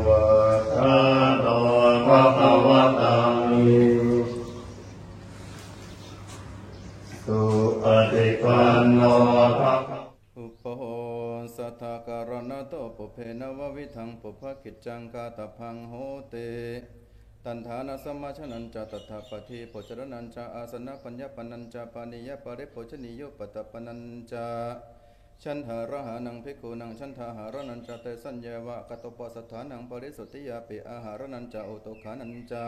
วะคาโตภะคะวะตังสุปฏิปันโนภะอุปโหสัทธการณโตปุเพนววิทังปุพกิจจังกาตพังโหติตันธานาสมาชนันจะตถาปฏิโภชรนันจะอาสนะปัญญปันนันจะปานิยปริโภชนิโยปตปนันจะฉันหาระหานังภิกขุนังฉันทาหาระนันจะเตสัญญาวะกตปสัทธานังปริสุทธิยาปิอาหารนันจะอุตุขานันจะ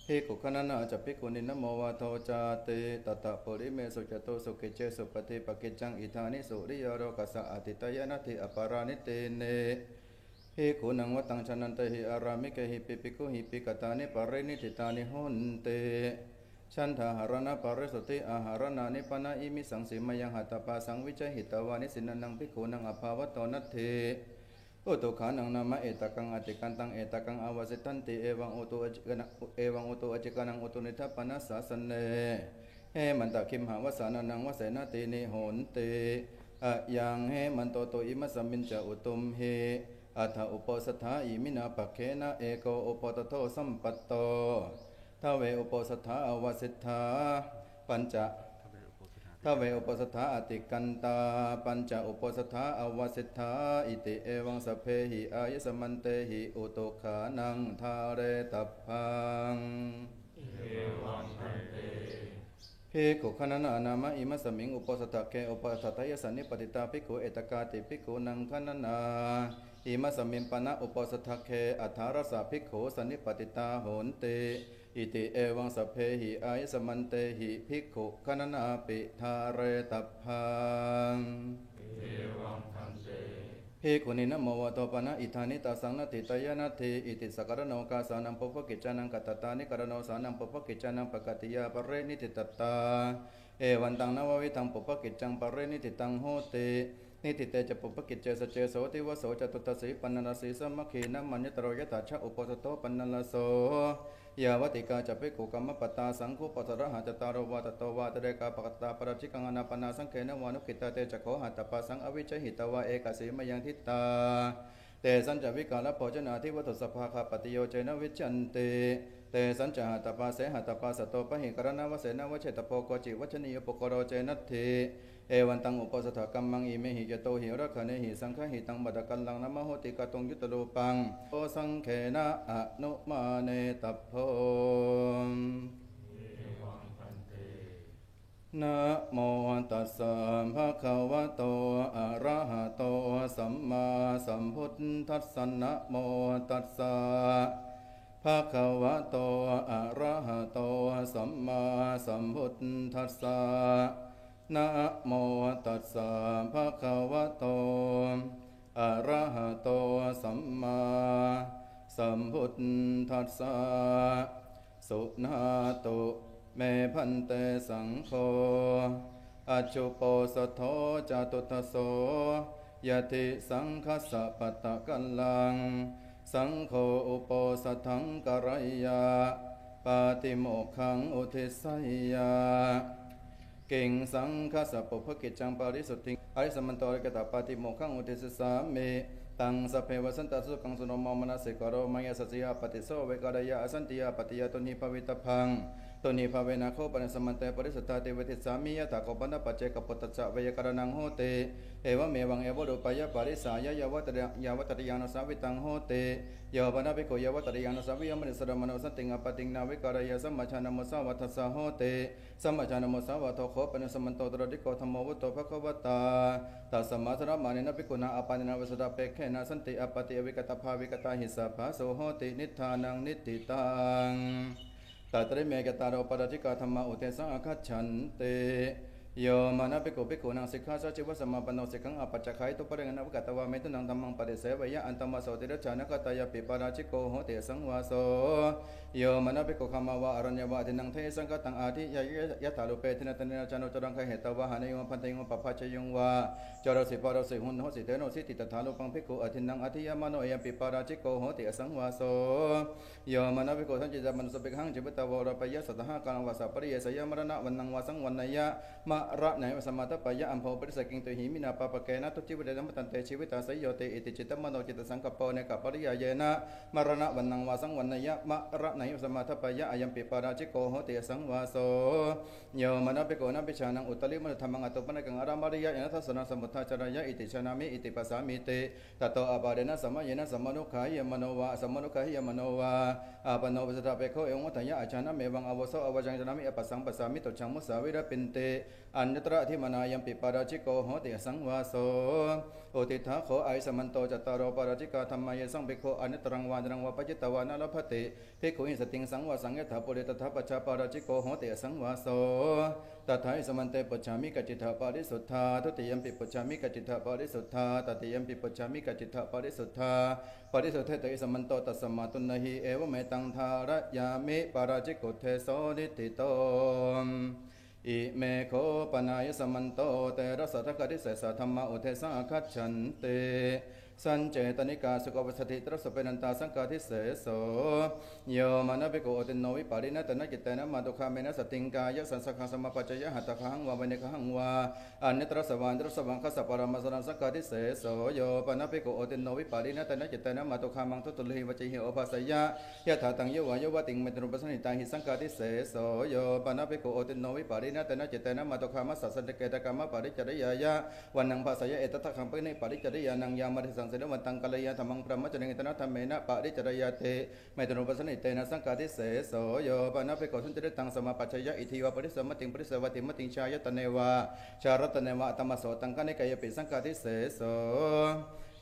ภิกขุขณนาจะภิกขุนินโมวะโทจาติตตะปุริเมสุจโตสุขิเจสุปฏิปกิจจังอิธานิสุริยโรกัสสะอติตยนัตถิอปารานิเตเนภิกขุนังวัตังชนันเตหิอารามิเกหิปิภิกขุหิปิกตานิปะเรนิทิตานิโหนเตฉันทาหารณะปริสุทธิอาหารนานิปนะอิมิสังสิมยังหัตตปาสังวิจัยหิตวานิสินังภิกขุนังอภาวะโตนัตถิอุตุขานังนามะเอตกังอติกันตังเอตกังอวสิตันติเอวังอุตุอจิกานังอุตุนิทัปปนัสสะสเนเฮมันตะคิมหาวสานานังวเสนาตินิโหนติอะยังเฮมันโตโตอิมัสสมินจะอุตุมเฮอัฏฐอุปสถาอิมินาปะเคนะเอโกอุปตโตสัมปัตโตทเวอุปสถาอวสิทธาปัญจทเวอุปสถาอติกันตาปัญจอุปสถาอวสิทธาอิติเอวังสเพหิอายสมันเตหิอุตุขานังทาเรตัพพังภิกขุขณนานามะอิมัสสมิงอุปสถะเกอุปสถายสันนิปติตาภิกขุเอตกาติภิกขุนังขณนาอิมัสสมิงปนะอุปสถะเกอัฏฐารสะภิกขุสันนิปติตาโหนติอิติเอวังสัพเพหิอายสมันเตหิภิกขุขณนาปิทาเรตัพพังภิกขุนินะโมวะโตปนะอิธานิตาสังนติตยนัตถิอิติสกรโนกาสานังปุพกิจจานังกัตตานิกรโนสานังปุพกิจจานังปกติยาปะเรนิติตตาเอวันตังนววิทังปุพกิจจังปะเรนิติตังโหตินิติเตจะปุพกิจเจสเจโสติวโสจตุตสีปันนลสีสัมมขีนัมมัญญตโรยถาชะอุปสโตปันนลโสยาวติกาจะภิกขุกัมมปตาสังคุปสระหะจตารโรวาตโตวาตเรกาปกตาปรชิกังอนาปนาสังเขนวานุกิตาเตจะโขหัตตปาสังอวิชหิตวะเอกสีมยังทิตาเตสัญจวิกาลโภชนาทิวัตุสภาคาปฏิโยเจนวิจันติเตสัญจหัตตปาเสหัตตปาสโตปหิกรณวเสนวเชตโปโกจิวัชนิยปโกโรเจนัตถิเอวันตังอุปสถกัมมังอิเมหิยโตหิรักขเนหิสังฆหิตังบัดกัลลังนะมโหติกตงยุตโลปังโอสังเขนะอนุมาเนตัพโพนะโมตัสสะภะคะวะโตอะระหะโตสัมมาสัมพุทธัสสะนะโมตัสสะภะคะวะโตอะระหะโตสัมมาสัมพุทธัสสะนะโมตัสสะภะคะวะโตอะระหะโตสัมมาสัมพุทธัสสะสุนาตุเมพันเตสังโฆอัจจุโปสโทจตุตโสยติสังคัสสะปัตตะกัลลังสังโฆอุปสถังกรัยยาปาติโมกขังอุทิสัยยาเก่งสังคัสสะปุพกิจจังปริสุทธิอริสมันโตริกตาปาติโมกขังอุทิสสามิตังสัพเพวสันตสุขังสุโนมมนัสสิกโรมายาสัจยาปฏิโสเวกรยาอสันติยาปฏิยาตุนิภวิตพังตุนิภเวนะโคปนิสมันเตปริสุทธาเตเวทิสามิยะถาโคปันตปัจเจกปุตตะจะเวยกรณังโหติเอวะเมวังเอวะรุปายะปาริสายะยะวัตตริยานุสาวิตังโหติยะวะนะภิกขุยะวัตตริยานุสาวิยะมนิสรมโนสันติงอปติงนาวิกรยะสัมมาชานโมสาวัตถสะโหติสัมมาชานโมสาวัตโตโคปนิสมันโตตระดิโกธัมโมวุตโตภควตาตัสสมาสระมานินะภิกขุนาอปานินาวิสุทธาเปกเขนะสันติอปติอวิกตภาวิกตาหิสัพพะโสโหตินิทธานังนิตติตังตัตริเมกตาโรปราชิกาธรรมะอุเทสังอคัจฉันเตโยมานะภิกขุภิกขุนังสิกขาสัจจิวะสัมมาปันโนสิกขังอปัจจคัยตุปะเรงนะวกตวะเมตุนังธัมมังปฏิเสวยะอันตมะโสติรัจฉานกตายปิปาราชิโกโหติสังวาโสโยมานะภิกขุขมาวะอรัญญวะตินังเทสังกตังอาทิยะถาลุเปตินะตเนนะจานุจรังคเหตวะหานิยมพันเตยมปะภะชยุงวะจารสิปารสิหุนโหสิเตโนสิติตถาลุปังภิกขุอทินังอธิยมโนยปิปาราชิโกโหติสังวาโสโยมานะภิกขุสัจจิจามันสุภิกขังจิปตะวรปยะสัทธะกังวะสัพปริยสยมรณะวันนังวะสังวันนยะมะ ระไหนสมาธิปยะอัมโพปริสกิงตุหิมินาปะปะเกนะทุจิวิเดนะมตันเตชีวิตาสยโยเตอิติจิตตมโนจิตสังกัปโปเนกัปปริยาเยนะมรณะวันนังวาสังวันนยะมระไหนสมาธิปยะอายัมปิปาราชิโกโหติสังวาโสโยมนะปิโกนะปิชานังอุตลิมนุธรรมังอตุปนะกังอารามริยะยะทัสสนะสมุทธาจารยะอิติชนามิอิติปัสสามิเตตโตอปาเดนะสัมมะเยนะสัมมนุขายมโนวะสัมมนุขายมโนวะอาปโนปัสสะเปโคเอวัฏยะอาจานะเมวังอวโสอวจังจนามิอปัสสังปัสสามิตุชังมุสาวิระปินเตอัญญตระทิมานายัมปิปาราชิโกโหติสังวาโสโอติถาโขไอสมันโตจัตตารโอปาราชิกาธรรมายสังเบโคอัญญตรังวานังวาปจิตตวานาลภติภิกขุหิสติงสังวาสังยถาปุเรตถาปัจจาปาราชิโกโหติสังวาโสตถาอิสมันเตปัจฉามิกัจจิตถาปาริสุทธาทุติยัมปิปัจฉามิกัจจิตถาปาริสุทธาตติยัมปิปัจฉามิกัจจิตถาปาริสุทธาปาริสุทธเตอิสมันโตตัสสมาตุนหิเอวเมตังทารยามิปาราชิกุเทโสนิติโตอิเมโคปนายสมันโตเตระสัทธกติเสสะธรรมะอุเทสะคัจฉันเตสัญเจตนิกาสุขวัสถิตรสเปนันตาสังฆาทิเสโสโยมนะภิกขุอตินโนวิปารินะตนะจิตเตนะมาตุคาเมนะสติงกายะสันสังฆสมปัจจยะหัตถะขังวาเวเนกขังวาอันเนตรสวานตรสวังคสัปปรมัสสนังสังฆาทิเสโสโยปนะภิกขุอตินโนวิปารินะตนะจิตเตนะมาตุคามังทุตุลิวจิหิโอภาสยะยะถาตังยวายยวติงเมตรุปสันนิตาหิสังฆาทิเสโสโยปนะภิกขุอตินโนวิปารินะตนะจิตเตนะมาตุคามัสสันเตเกตกรรมปาริจริยายะวันนังภาสยะเอตตะขังปิเนปาริจริยานังยามาริสังเสดวันตังกัลยธรรมังพระมัจจเนตนะธรรมเนะปะริจรยาเตเมตโนปัสสนิเตนะสังฆาทิเสโสโยปนะภิกขุสันติตังสมาปัจจยะอิทิวะปริสมติงปริสวัติมติงชายตเนวะชารตเนวะธรรมโสตังกะเนกายปิสังฆาทิเสโส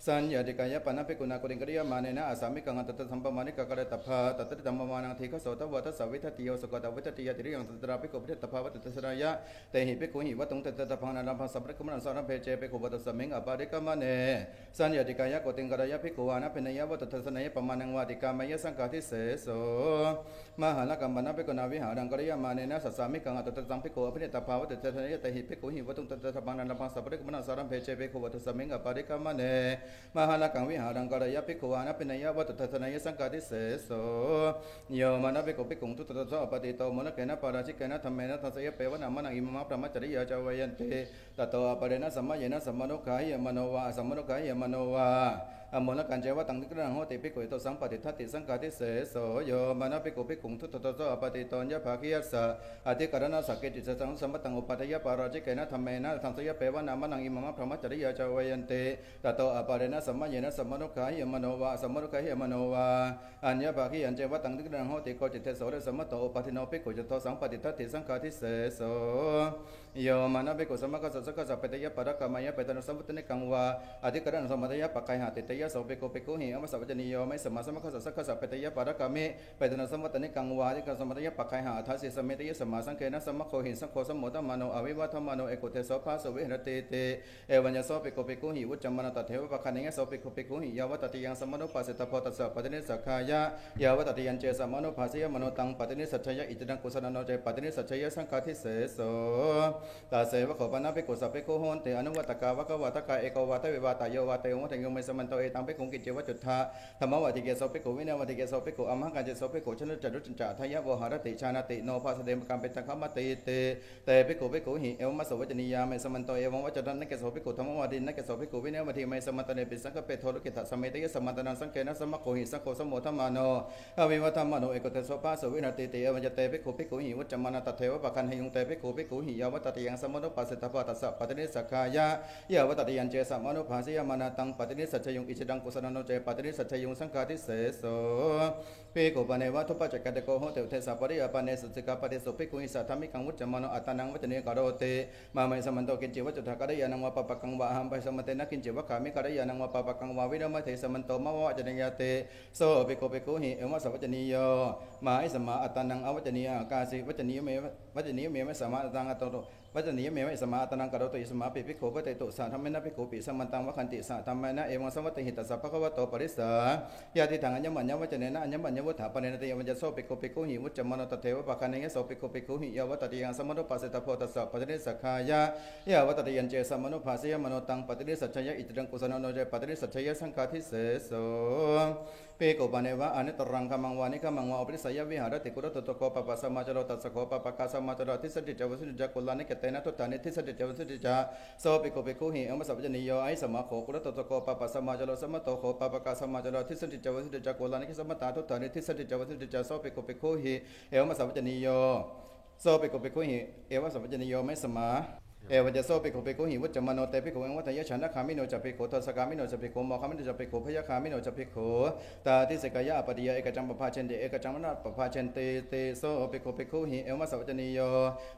สัญญาติกายปนะภิกขุนากุริงกริยามาเนนะอาสามิกังอัตตะสัมปมานิกะกะเรตภาตัตติธรรมมานังทีฆโสตวัตสวิทัติโยสกตวิทัติยติริยังตัตระภิกขุปฏิตภาวัตตสรายะเตหิภิกขุหิวัตุงตตตะพังนาลัมภสัพพะกุมนังสารเพเจภิกขุวัตสมิงอปาริกามะเนสัญญาติกายโกติงกรยะภิกขุวานะเพนยะวัตตสนัยปมานังวาติกามยสังฆาทิเสโสมหาละกัมปนะภิกขุนาวิหารังกริยามาเนนะสัสสามิกังอัตตะสัมภิกขุอภิตภาวัตตสนัยเตหิภิกขุหิวัตุงตตตะพังนาลัมภสัพพะกุมนังสารเพเจภิกขุวัตสมิงอปาริกามะเนมหาละกังวิหารังกรยะภิกขุวานะเพนยะวัตตสนัยสังฆาทิเสโสโยมนะภิกขุภิกขุทุตตะโสปฏิโตมนะเกนะปาราชิกนะธรรมเนะทัสยะเปวะนะมะนังอิมมะพระมัจจริยาจาวัยันเตตโตอปะเรนะสัมมะเยนะสัมมนุขายมโนวะสัมมนุขายมโนวะอโมนะกันเจวะตังติกรังโหติภิกขุโตสังปฏิทัตติสังฆาทิเสโสโยมนะภิกขุภิกขุทุตตะโสปฏิโตญะภาคิยัสสะอธิกรณะสักเกติสังสัมปตังอุปัฏฐยปาราชิกนะธรรมเนะทัสยะเปวะนะมะนังอิมมะพระมัจจริยาจาวัยันเตตโตอปะเรนะสัมมะเยนะสัมมนุขายมโนวะสัมมนุขายมโนวะอัญญภาคิยันเจวะตังติกรังโหติโกจิตเตโสเรสัมมโตอุปัฏฐิโนภิกขุจโตสังปฏิทัตติสังฆาทิเสโสโยมนะภิกขุสัมมากัสสะกัสสะเปตยะปะระกามายะเปตนะสัมพุตเนกังวาอธิกรณะสัมปตยะปะกายหะติเตยะโสภิกขุภิกขุหิอมสัพพจนิโยไม่สมมาสัมมากัสสะกัสสะเปตยะปะระกามิเปตนะสัมพุตเนกังวาอธิกรณะสัมปตยะปะกายหะทัสสิสเมตยะสัมมาสังเกนะสัมมาโคหิสังโฆสัมโมทัมมโนอวิวัฒมโนเอกุเตโสภาสเวหรติเตเอวัญญโสภิกขุภิกขุหิวุจจมนะตเทวะปะคะเนยะโสภิกขุภิกขุหิยาวะตติยังสัมมโนปัสสิตโพตัสสะปฏิเนสักขายะยาวะตติยันเจสัมมโนภาสิยมโนตังปฏิเนสัจฉยะอิจิตังกุสลโนเจปฏิเนสัจฉยะสังฆาทิเสโสตาเสวะโขปนะภิกขุสัพภิกขุโหนติอนุวัตกาวะกวะตกะเอกวะตะวิวาตะโยวะเตโหเทโยเมสมันโตเอตังภิกขุกิจเจวะจุทธาธรรมวะติเกโสภิกขุวินัยวัติเกโสภิกขุอัมหะกันเจโสภิกขุชนุจตุจจะทายะวหารติชานาติโนภาสเดมกัมเปตังคัมมติเตเตภิกขุภิกขุหิเอวมัสสวัจนิยาเมสมันโตเอวังวัจตันนเกโสภิกขุธรรมวะตินนเกโสภิกขุวินัยวัติเมสมันโตเนปิสังฆเปโทลุกิตะสมัยตยะสมันตนังสังเกนะสัมมโคหิสังโฆสัมโมทัมมาโนอวิวัฒมโนเอกุเตโสภาสวินาติเตเอวัจเตภิกขุภิกขุหิวุจจมนะตเทวะปะคันหยุงเตภิกขุภิกขุหิยาวะตติยังสัมมโนปัสสิตภะตัสสะปฏิเนสักขายะยาวะตติยันเจสัมมโนภาสิยมนะตังปฏิเนสัจฉยุงอิจิตังกุสลโนเจปฏิเนสัจฉยุงสังฆาทิเสโสภิกขุปะเนวะทุปปัจจกตโกโหเตอุเทสะปริยปะเนสุสิกาปฏิสุภิกขุหิสัทธมิกังวุจจมโนอัตตนังวัจเนกโรเตมาเมสมันโตกินจิวัจจุทะกะระยานังวะปะปะกังวะหัมปะสมเตนะกินจิวะกามิกะระยานังวะปะปะกังวะวิโรมะเทสมันโตมะวะจเนยเตโสภิกขุภิกขุหิเอวะสวัจนิโยมาอิสมาอัตตนังอวัจเนียกาสิวัจนิยเมวัจนิยเมมะสมาตังอัตโตวัจนิยเมมะสมาอัตนังกะโรตุอิสมาปิภิกขุปะเตตุสะธัมเมนะภิกขุปิสัมมันตังวะคันติสะธัมเมนะเอวังสวัตติหิตัสสะภะคะวะโตปริสสะยะติถังอัญญมัญญวัจเนนะอัญญมัญญวุฒาปะเนนะติวัจโสภิกขุภิกขุหิวุจจมโนตเทวะปะคะเนยะโสภิกขุภิกขุหิยาวะตติยังสัมมโนปัสสิตโพตัสสะปฏิเนสักขายะยาวะตติยันเจสัมมโนภาสิยมโนตังปฏิเนสัจฉยะอิจิตังกุสลโนเจปฏิเนสัจฉยะสังฆาทิเสโสภิ โกปะเนวะอนิตรังขมังวานิขมังวาอภิสัยวิหารติกุรตุตโกปปัสสมาจโรตัสสโกปปะกาสมาจโรทิสติจวสุจักกุลานิเกเตนะทุตานิทิสติจวสุจาโสปิโกปิคุหิอมสัพจนิโยไอสมาโขกุรตุตโกปปัสสมาจโรสมโตโขปปะกาสมาจโรทิสติจวสุจักกุลานิกิสมตาทุตานิทิสติจวสุจาโสปิโกปิคุหิเอวมสัพจนิโยโสปิโกปิคุหิเอวสัพจนิโยไม่สมาเอวจะโซปิโกปิโกหิวุจมโนเตปิโกเอวัตยฉันนะขามิโนจะปิโกทัสกามิโนจะปิโกมอขามิโนจะปิโกพยาขามิโนจะปิโกตาทิสกายะปฏิยาเอกจังปภาเชนเดเอกจังมนะปภาเชนเตโซปิโกปิโกหิเอวมัสวัจนิโย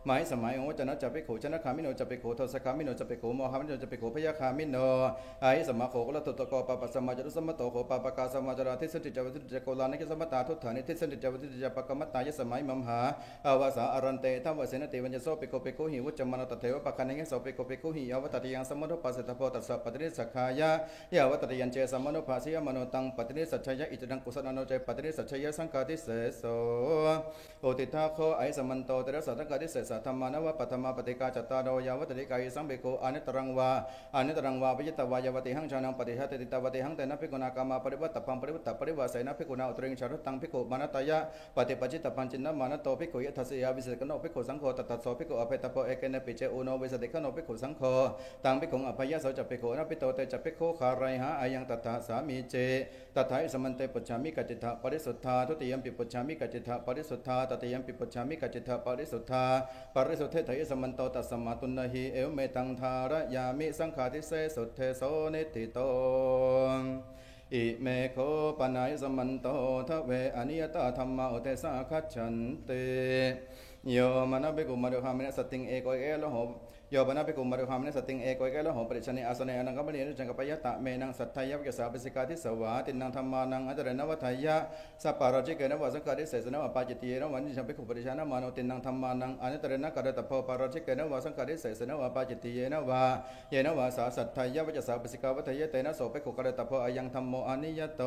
หมายสมัยองค์จนะจะปิโกชนะขามิโนจะปิโกทัสกามิโนจะปิโกมอขามิโนจะปิโกพยาขามิโนไอสมาโขกละตุตโกปปัสสมาจตุสมโตโขปปะกาสมาจราทิสติจวติจโกลานิกิสมตาทุฐานิทิสติจวติจปกมัตตายสมัยมัมหาอาวาสาอรันเตทัวเสนติวัญญโซปิโกปิโกหิวุจมโนตเทวปะคันเงโซปิโกปิโกหิยวัตติยังสมโนปัสสตโพตัสสะปฏิริสักขายะยาวัตติยันเจสมโนภาสิยมโนตังปฏิริสัจฉยะอิจดังกุศลโนเจปฏิริสัจฉยะสังฆาทิเสโสโอติทาโคไอสมันโตเตระสังฆาทิเสสธรรมานวะปัตมาปฏิกาจตตาโดยาวัตติกายสังเบโกอนิตรังวาปิจิตวายาวติหังชานังปฏิหะติตาวติหังเตนะภิกขุนากามาปริวัตตปังปริวัตตปริวาสัยนะภิกขุนาอุตริงชารุตังภิกขุมานะตายะปฏิปัจจิตปัญจินะมานะโตภิกขุยทัสยาวิเศษกโนภิกขุสังโฆตัตตะโสภิกขุอภัยตโพเอเกเนปิเจอุโนวิสติกโนภิกขุสังโฆตังภิกขุอภัยยะโสจัพภิกขุนะภิโตเตจัพภิกขุขาไรหาอายังตัตถะสามีเจตัตถะอิสมันเตปุจฉามิกัจจิตะปริสุทธาทุติยมปิปุจฉามิกัจจิตะปริสุทธาตติยมปิปุจฉามิกัจจิตะปริสุทธาปริสุทธิเถอิสมันโตตัสสมาตุนนะหิเอวเมตังทารยามิสังฆาทิเสสุทเทโสนิติโตอิเมโคปนายสมันโตทเวอนิยตธรรมะอุเทสาคัจฉันเตโยมนะภิกขุมารุหามินะสติงเอกเอโลโหโยบนะภิกขุมารุหามินะสติงเอกเอโลโหปริชนิอาสเนอนังกัมปะเนจังกปยะตะเมนังสัทธายะวิกสาปิสิกาทิสวาตินังธรรมานังอัจเรนวัฏยะสัปปะราชิเกนะวะสังฆาทิเสสนะวะปาจิตติเยนะวันนิจังภิกขุปริชนะมาโนตินังธรรมานังอัจเรนะกะระตะโพปาราชิเกนะวะสังฆาทิเสสนะวะปาจิตติเยนะวะเยนะวะสาสัทธายะวิกสาปิสิกาวัฏยะเตนะโสภิกขุกะระตะโพอายังธัมโมอนิยโต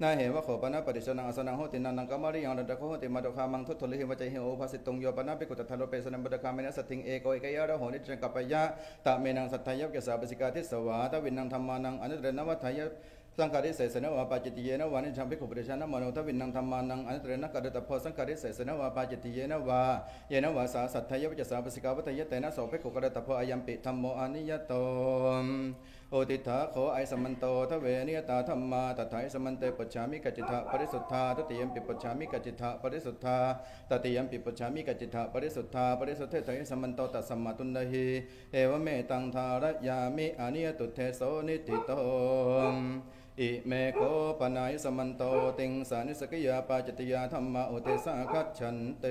นาเหวะโขปนะปริชนังอสนังโหตินันนังกัมมาริยังระดะโหติมาโดคามังทุตุลิหิวะใจหิโอภาสิตุงโยปนะภิกขุตัทธะโลเปสนัมบดะคาเมนะสติงเอโกเอกยะระโหนิจังกัปปยะตะเมนังสัทธายะวิกสาปิสิกาทิสวาตะวินังธัมมานังอนุตเรนะวัฏยะสังฆาริเสสนะวะปาจิตติเยนะวานิจังภิกขุปริชนะมโนทวินังธัมมานังอนุตเรนะกะระตะโพสังฆาริเสสนะวะปาจิตติเยนะวะเยนะวะสาสัทธายะวิกสาปิสิกาวัฏยะเตนะโสภิกขุกะระตะโพอายัมปิธัมโมอนิยโตโอติถาโขไอสมันโตทเวนิยตาธรรมาตถาไอสมันเตปัจฉามิกัจจิตะปริสุทธาทุติยมปิปัจฉามิกัจจิตะปริสุทธาตติยมปิปัจฉามิกัจจิตะปริสุทธาปริสุทธิเถไอสมันโตตัสสมมาตุนนะหิเอวเมตังทารยามิอนิยตุเทโสนิติโตอิเมโคปนายสมันโตติงสานิสกิยาปาจิตติยาธรรมะอุเทสาคัจฉันเต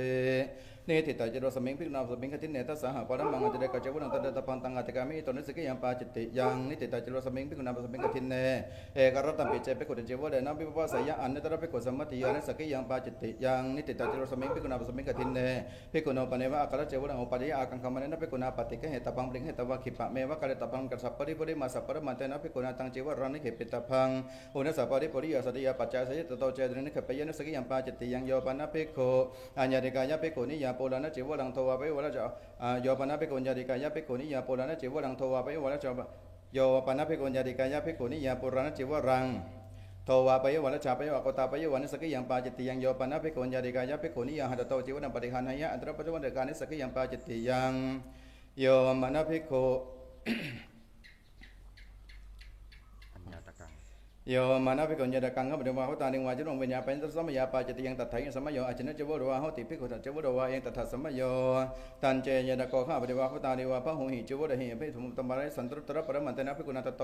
เนติตาจิโรสมิงพิกนาสมิงคติเนตัสสหปรมังอัจเดกะเจวุนันตะตะปันตังอัตกามิตนิสกิยังปาจิตติยังนิติตาจิโรสมิงพิกนาสมิงคติเนเอกรัตตัมปิเจเปกุตเจวะเดนะปิปวะสยะอันเนตระเปกุสัมมติยานิสกิยังปาจิตติยังนิติตาจิโรสมิงพิกนาสมิงคติเนพิกุโนปเนวะอัคระเจวะนังอุปาริยะอากังคามะเนนะพิกุนาปฏิกะเหตปังปริงเหตวะขิปะเมวะกะเรตปังกัสสะปริปุริมาสัพปะมันเตนะพิกุนาตังเจวะรานิเขปิตพังอุณสัพปริปุริยสัตยาปัจจายสยตโตเจตรินิเขปยะนิสกิยังปาจิตติยังโยปนะภิกขุอัญญาติกายะภิกขุนิยาโปลานะเจวะลังโทวะเปวะละจะโยปนะภิกขุญญาติกายะภิกขุนิยาโปลานะเจวะลังโทวะเปวะละจะโยปนะภิกขุญญาติกายะภิกขุนิยาโปลานะเจวะรังโทวะเปวะละจะเปวะโกตาเปวะนิสกิยังปาจิตติยังโยปนะภิกขุญญาติกายะภิกขุนิยาหัตโตเจวะนังปฏิหานะยะอัตระปัจจุบันเดกานิสกิยังปาจิตติยังโยมนะภิกขุโยมานะภิกขุญญาตกังขปฏิวาหุตานิวาจิโรวิญญาปัญจสัมมยาปาจิตยังตัทไถยังสัมมโยอจินะเจวะโรวาหุติภิกขุตัจเจวะโรวายังตัทธสัมมโยตันเจยนะโกขะปฏิวาหุตานิวาพะหุหิเจวะระหิภิถุมตมะไรสันตรุตระปรมันเตนะภิกขุนาตโต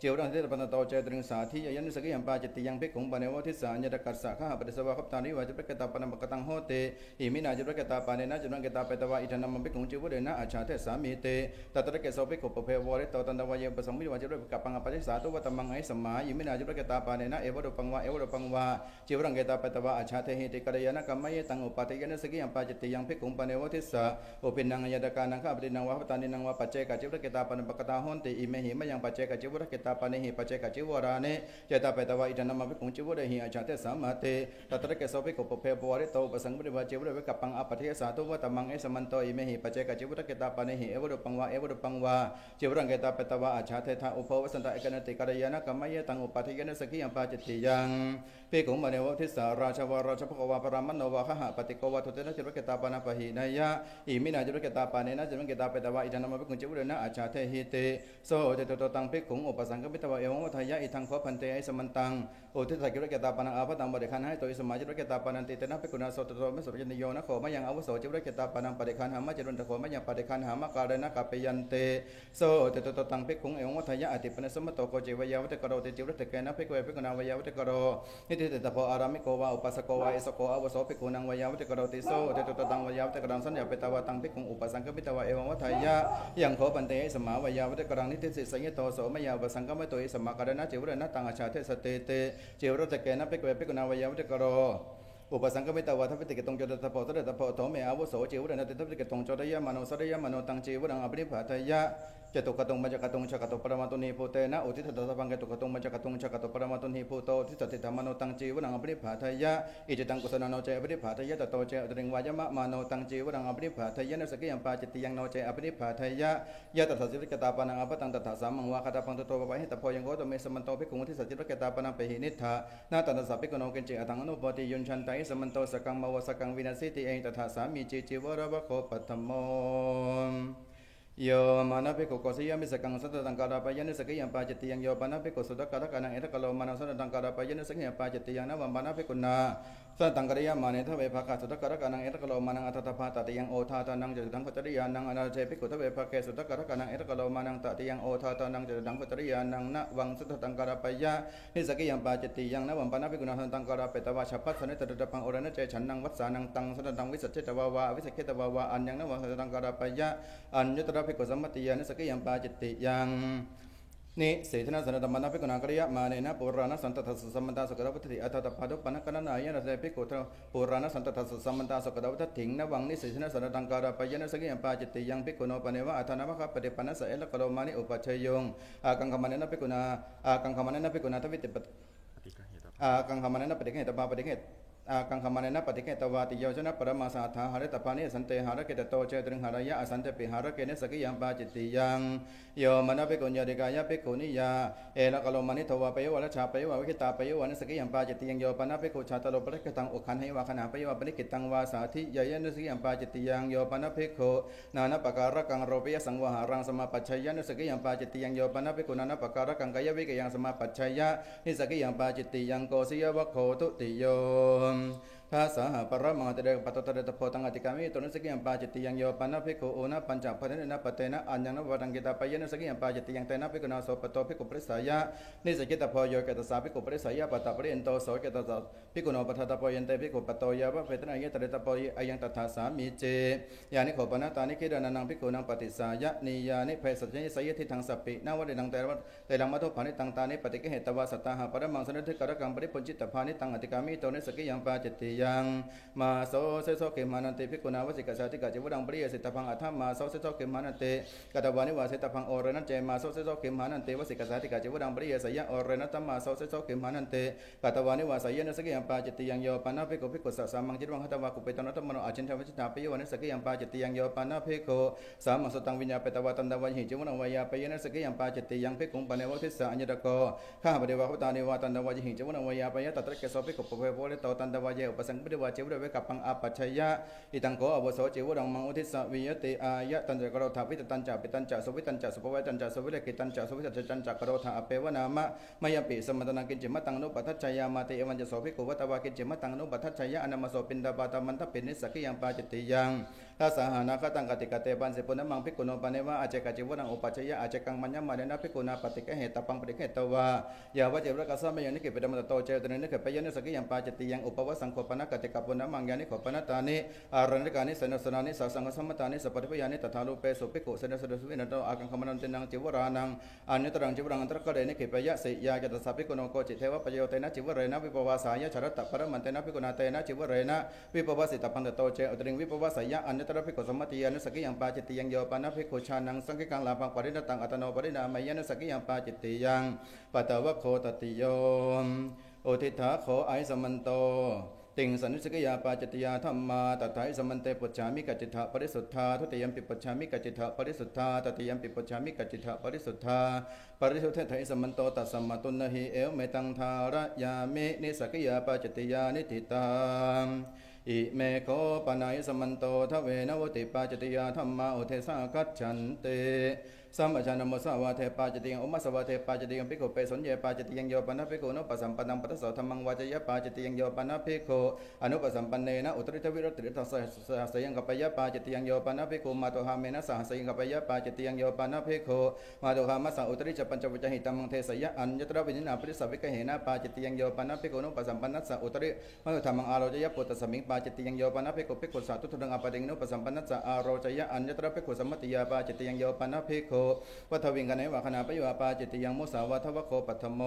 เจวะรังเทตปันโตเจตรึงสาธิยันนิสกิยังปาจิตยังภิกขุปะเนวะทิสาญาตกัสสะขะปฏิสวะขัปตานิวาจิปะเกตาปนะมะกตังโหติอิมินาจิปะเกตาปาเนนะจินังเกตาเปตวะอิทานัมภิกขุเจวะเรนะอาชาเทสามิเตตัตระเกโสภิกขุปะเพวะริโตตันตวะเยปะสัมมิวาจิปะกัปปังอปะติสาตุวะตัมมังไอสัมมาอิมินาจิปะเกตาปาเนนะเอวะปังวะเอวะปังวะจิวรังเกตาเปตวะอาชาเทหิติกะยานะกัมมะเยตังอุปาติยะนะสกิยังปาจิตยังภิกขุปะเนวะทิสะอุปินังยะตกานังขะปฏินังวะปตานินังวะปัจเจกะจิวรังเกตาปะนะปะกตาโหติอิเมหิมะยังปัจเจกะจิวรังเกตาปะเนหิปัจเจกะจิวราเนเจตาเปตวะอิทานัมมะภิกขุจิวะเรหิอาชาเทสัมมาเตตัตระเกโสภิกขุปะเพปวะริโตปะสังปริวะจิวะเรวะกัปปังอปะทิยะสาตุวะตัมมังเอสมันโตอิเมหิปัจเจกะจิวรังเกตาปะเนหิเอวะปังวะจิวรังเกตาเปตวะอาชาเททะอุปวะสันตะเอกนติกะยานะกัมมะเยตังอุปาทิ ทยนสกิยังปาจิตติยังภิกขุมาเนวทิสาราชวราชภควาปรามโนวะขหะปฏิโกวะทุเตนะจิรเกตาปานาปะหินายะอิมินาจิรเกตาปาเนนะจิรเกตาเปตวะอิจานามะภิกขุจิวุเรนะอาชาเทหิเตโสเจโตตังภิกขุอุปสังกปิตวะเอวังวัฏยะอิทังขพันเตไอสมันตังอุทิศกิรเกตาปานังอาภตังบริคันให้ตัวอิสมาจิรเกตาปานันติเตนะภิกขุนาโสตโตเมสุปยันโยนะโขมะยังอาวุโสจิรเกตาปานังปฏิคันหามะจิรุนตะโขมะยังปฏิคันหามะกาเรนะกัปเปยันเตโสเจโตตังภิกขุเอวังวัฏยะอติปเนสมะโตโกจิวยาวะเตกโรติจิรเตเกนะภิกขุภิกขุนาวยาวะเตกโรนิติเตตะโพอารามิโกวะอุปัสสโกวะเอสโกอาวุโสภิกขุนังวยาวะเตกโรติโสเจโตตังวยาวะเตกรังสัญญาเปตวะตังภิกขุอุปสังกปิตวะเอวังวัฏยะยังโขปันเตไอสมาวายาวะเตกรังนิติสิสัญญโตโสมะยาวะสังกมะโตอิสมะกาเรนะจิวเรนะตังอาชาเทสเตเตจิวรเตเกนะภิกขุภิกขุนาวายาวะเตกโรอุปสังกมิตาวะทัพพิติกตงจตตะโพตระตะโพโตเมอาวุโสจิวเรนะติทัพพิติกตงจตยะมโนสระยะมโนตังจิวรังอภินิพพาทยะจตุกตงมัจจกตงชกตปรมาตุนีโพเตนะอุทิศตตะพังกตุกตงมัจจกตงชกตปรมาตุนีโพโตทิสติธรรมโนตังจิวรังอภินิพพาทยะอิจิตังกุศลโนเจอภินิพพาทยะตโตเจอตริงวายะมะมาโนตังจิวรังอภินิพพาทยะนสกิยัมปาจิตติยังโนเจอภินิพพาทยะยะตถาสิริกตาปานังอภตังตถาสามังวาคตาพังตโตปะหิตโพยังโกตเมสมันโตภิกขุมุทิสัจจิรกตาปานังเปหินิทานาตันตสัพภิกขุโนเกจิอตังอนุปติยุนชันไตสมันโตสกังมาวสกังวินาสิติเองตถาสามีจิวรวะโคปัตถโมโยมานะภิกขุโกสิยามิสกังสัตตังการาปายะนิสกิยังปาจิตติยังโยปานะภิกขุสุตตะการะกันังเอตกะโลมานะสัตตังการาปายะนิสกิยังปาจิตติยังนะวัมปานะภิกขุนาสัตตังกริยามาเนทเวภะกะสุตตะการะกันังเอตกะโลมานังอัตตะภาตติยังโอทาตานังจตุดังปตริยานังอนาเจภิกขุทเวภะเกสุตตะการะกันังเอตกะโลมานังตติยังโอทาตานังจตุดังปตริยานังนะวังสัตตังการาปายะนิสกิยังปาจิตติยังนะวัมปานะภิกขุนาสัตตังการาเปตวะฉัพพะสนิตตะปังโอระนะเจฉันนังวัสสานังตังสัตตังวิสัชเจตวาวาวิสัชเกตวาวาอันยังนะวังสัตตังการาปายะอัญญตระภิกขุสัมมติยานิสกิยังปาจิตติยังนิเสธนะสันตมนาภิกขุนากริยะมาเนนะปุราณสันตทัสสัมมันตาสุกดาวัตถิอัตตะปาดุปนะกนันายนะเสภิกขุปุราณสันตทัสสัมมันตาสุกดาวัตถิงนะวังนิเสธนะสันตังการาปยนะสกิยังปาจิตติยังภิกขุโนปะเนวะอัฏฐานามะคะปฏิปันนะสะเอละกะโลมานิอุปัชฌยงอากังคมะเนนะภิกขุนาอากังคมะเนนะภิกขุนาทวิติปอากังคมะเนนะปฏิเกตปาปฏิเกตกังขมาเนนะปฏิเกตวาติโยชนะปรมาสาธาหริตปานิสันเตหารเกตโตเจตรึงหารยะอสันเตปิหารเกเนสกิยังปาจิตติยังโยมนะภิกขุญาติกายะภิกขุนิยาเอละกะโลมานิทวะเปยวะละชาเปยวะวิคิตาเปยวะนิสกิยังปาจิตติยังโยปนะภิกขุชาตโลปริกตังอุคันหิวะขณะเปยวะปริกิตังวาสาธิยะนิสกิยังปาจิตติยังโยปนะภิกขุนานะปะการะกังโรปิยสังวหารังสมาปัจฉัยยะนิสกิยังปาจิตติยังโยปนะภิกขุนานะปะการะกังกายวิกยังสมาปัจฉัยยะนิสกิยังปาจิตติยังโกสิยวะโคตุติโยทัสสะปะระมังตะเดปัตตะเดตะโพตังอติกามิตุนสกิยังปาจิตติยังโยปนะภิกขุโอนะปัญจปะเทนะปะเตนะอัญญังนะวะตังกิตาปะยะนะสกิยังปาจิตติยังเตนะภิกขุนาโสปะโตภิกขุปริสายะนิสกิตะโพโยเกตสาภิกขุปริสายะปะตะปริเอนโตโสเกตสะภิกขุโนปะทะตะโพยันเตภิกขุปะโตยะวะเปตนะยะตะเดตะโพยะยังตถาสามิเจยานิโขปนะตานิคิดานังภิกขุนังปฏิสายะนิยานิเพสัจญิสยทิทังสัพปินาวะเดนังเตลังมะโทภานิตังตานิปฏิเกเหตวะสัตตะหะปะระมังสนุทิกะระกังปริปุญจิตตภานิตังอติกามิโตนิสกิยังปาจิตติยังมาโสเสโสเกมานันเตภิกขุนาวสิกาชาติกาจิวดังปริยสิตพังอัฏฐมาโสเสโสเกมานันเตกัตวานิวาสิตพังโอเรนันเจมาโสเสโสเกมานันเตวสิกาชาติกาจิวดังปริยสยะโอเรนัตมาโสเสโสเกมานันเตกัตวานิวาสยะนสกิยังปาจิตติยังโยปนะภิกขุภิกขุสัสสามังจิตวังหัตวากุเปตนะตมโนอาชินทวิจิตาปิยวะนสกิยังปาจิตติยังโยปนะภิกขุสามังสตังวิญญาเปตวะตันตวะหิจิวนังวายาปยนะสกิยังปาจิตติยังภิกขุปะเนวทิสสะอัญญตโกข้าพเดวะหุตานิวาตันตวะหิจิวนังวายาปยะตัตระเกโสภิกขุปะเวโวเลโตตันตวะเยอุปสังปิเดวะจิวเดเวกัปปังอาปัจฉยะอิตังโกอวโสจิวดังมังอุทิสวิยติอายะตันจะกโรธาวิตตันจะปิตันจะสุวิตันจะสุภวัยตันจะสุวิเลกิตันจะสุวิตันจะจันจะกโรธาอเปวะนามะมยปิสมตนังกินจิมะตังนุปัฏฐัจฉยามาติเอวันจะโสภิกขุวัตวากินจิมะตังนุปัฏฐัจฉยาอนามาโสปินดาปาตามันทปินิสกิยังปาจิตติยังทัสสะหานาคตังกติกะเตปันสิปุณมังภิกขุโนปะเนวะอาเจกจิวดังอุปัชฌยะอาเจกังมัญญมาเนนะภิกขุนาปฏิกะเหตปังปฏิกะตวายาวะเจวะกัสสะมยานิกิเปดมตโตเจตเนนิกะปยะนิสกิยังปาจิตติยังอุปวสังโฆปนะกติกะปุณมังยานิโขปนะตานิอารณิกานิสนสนานิสังฆสัมมตานิสัพพะยานิตถาลูเปสุภิกขุสนสสุวินันโตอากังคมนันตินังจิวรานังอัญญตรังจิวรังอันตรกะเดนิกิปยะสิยาจตสัพภิกขุโนโกจิเทวะปะโยเตนะจิวเรนะวิปวาสายะชรตะปรมันเตนะภิกขุนาเตนะจิวเรนะวิปวาสิตปันตโตเจอุตริงวิปวาสายะอัญญตระภิกขุสัมมติยานุสกิยังปาจิตติยังโยปนะภิกขุชานังสังฆกังลาภังปริณตังอัตโนปริณามายะนุสกิยังปาจิตติยังปัตตวะโคตติโยโอทิฏฐาโขไอสมันโต ติงสันนิสกยาปาจิตยาธรรมาตถาสมันเตปุจฉามิกัจจิตะปริสุทธาทุติยมปิปุจฉามิกัจจิตะปริสุทธาตติยมปิปุจฉามิกัจจิตะปริสุทธาปริสุทธะไถสมันโตตัสสมมตุนหิเอวเมตังทาระยามินิสกยาปาจิตยานิติตามอิเมโคปนายสมันโตทเวนวติปาจิตยาธรรมาอุเทสาคัจฉันเตสัมปชัญญโมสาวาเทปาจิตยังอุมัสวาเทปาจิตยังภิกขุเปสนเยปาจิตยังโยปนะภิกขุนุปสัมปันนังปัสสะธรรมังวาจยปาจิตยังโยปนะภิกขุอนุปสัมปันเนนะอุตริทวิรติทัสสะยังกัปยปาจิตยังโยปนะภิกขุมาตุหาเมนะสหัสยังกัปยปาจิตยังโยปนะภิกขุมาตุหามัสสะอุตริจปัญจวิจหิตัมมังเทสยะอัญญตระวิญญาณปริสวิกเหนะปาจิตยังโยปนะภิกขุนุปสัมปันนัสสะอุตริมาตุธรรมังอาโรจยปุตตสมิงปาจิตยังโยปนะภิกขุภิกขุสัตตุทังอปดิงนุปสัมปันนัสสะอาโรจยะอัญญตระภิกขุสัมมติยาปาจิตยังโยปนะภิกขุวัฏวิงกันในวะขณะปยุปาจิตยังมุสาวะทวะโคปัทโม